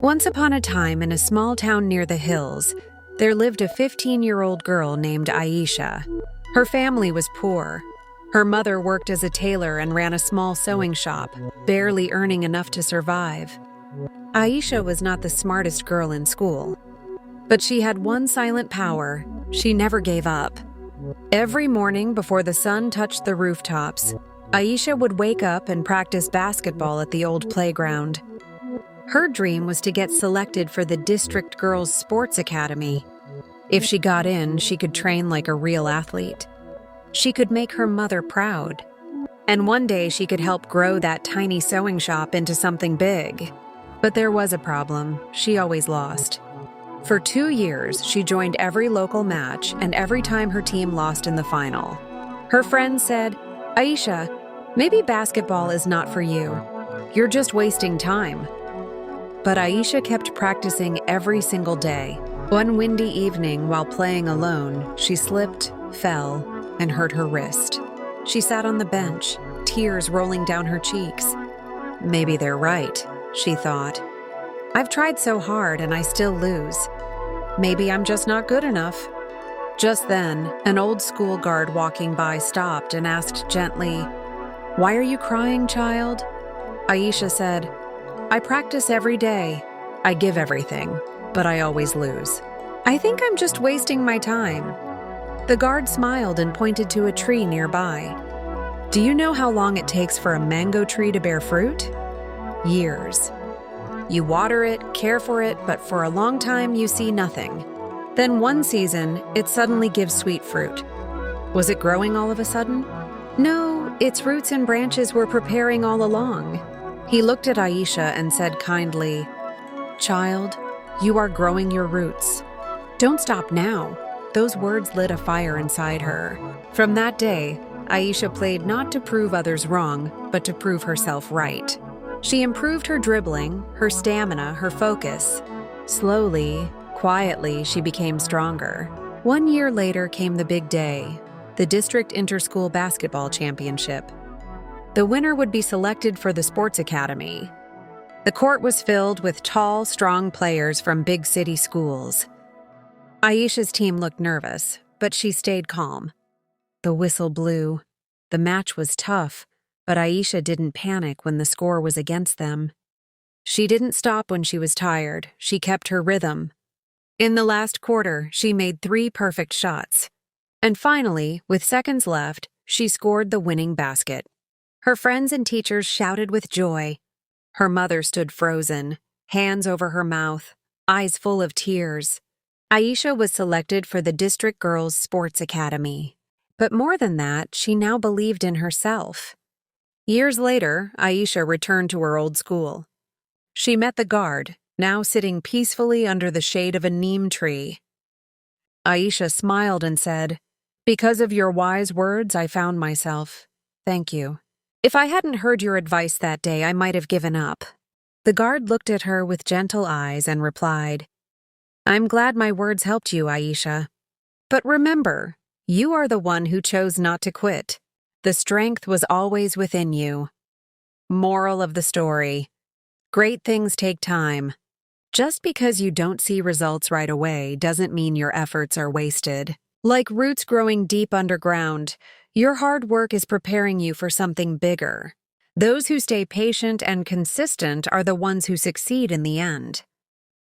Once upon a time, in a small town near the hills, there lived a 15-year-old girl named Aisha. Her family was poor. Her mother worked as a tailor and ran a small sewing shop, barely earning enough to survive. Aisha was not the smartest girl in school, but she had one silent power: she never gave up. Every morning before the sun touched the rooftops, Aisha would wake up and practice basketball at the old playground. Her dream was to get selected for the district girls' sports academy. If she got in, she could train like a real athlete. She could make her mother proud. And one day she could help grow that tiny sewing shop into something big. But there was a problem: she always lost. For 2 years, she joined every local match, and every time her team lost in the final. Her friends said, "Aisha, maybe basketball is not for you. You're just wasting time." But Aisha kept practicing every single day. One windy evening, while playing alone, she slipped, fell, and hurt her wrist. She sat on the bench, tears rolling down her cheeks. "Maybe they're right," she thought. "I've tried so hard and I still lose. Maybe I'm just not good enough." Just then, an old school guard walking by stopped and asked gently, "Why are you crying, child?" Aisha said, "I practice every day. I give everything, but I always lose. I think I'm just wasting my time." The guard smiled and pointed to a tree nearby. "Do you know how long it takes for a mango tree to bear fruit? Years. You water it, care for it, but for a long time you see nothing. Then one season, it suddenly gives sweet fruit." Was it growing all of a sudden? No, its roots and branches were preparing all along. He looked at Aisha and said kindly, "Child, you are growing your roots. Don't stop now." Those words lit a fire inside her. From that day, Aisha played not to prove others wrong, but to prove herself right. She improved her dribbling, her stamina, her focus. Slowly, quietly, she became stronger. 1 year later came the big day, the district inter-school basketball championship. The winner would be selected for the sports academy. The court was filled with tall, strong players from big city schools. Aisha's team looked nervous, but she stayed calm. The whistle blew. The match was tough, but Aisha didn't panic when the score was against them. She didn't stop when she was tired. She kept her rhythm. In the last quarter, she made 3 perfect shots. And finally, with seconds left, she scored the winning basket. Her friends and teachers shouted with joy. Her mother stood frozen, hands over her mouth, eyes full of tears. Aisha was selected for the District Girls Sports Academy. But more than that, she now believed in herself. Years later, Aisha returned to her old school. She met the guard, now sitting peacefully under the shade of a neem tree. Aisha smiled and said, "Because of your wise words, I found myself. Thank you. If I hadn't heard your advice that day, I might have given up." The guard looked at her with gentle eyes and replied, "I'm glad my words helped you, Aisha. But remember, you are the one who chose not to quit. The strength was always within you." Moral of the story: great things take time. Just because you don't see results right away doesn't mean your efforts are wasted. Like roots growing deep underground, your hard work is preparing you for something bigger. Those who stay patient and consistent are the ones who succeed in the end.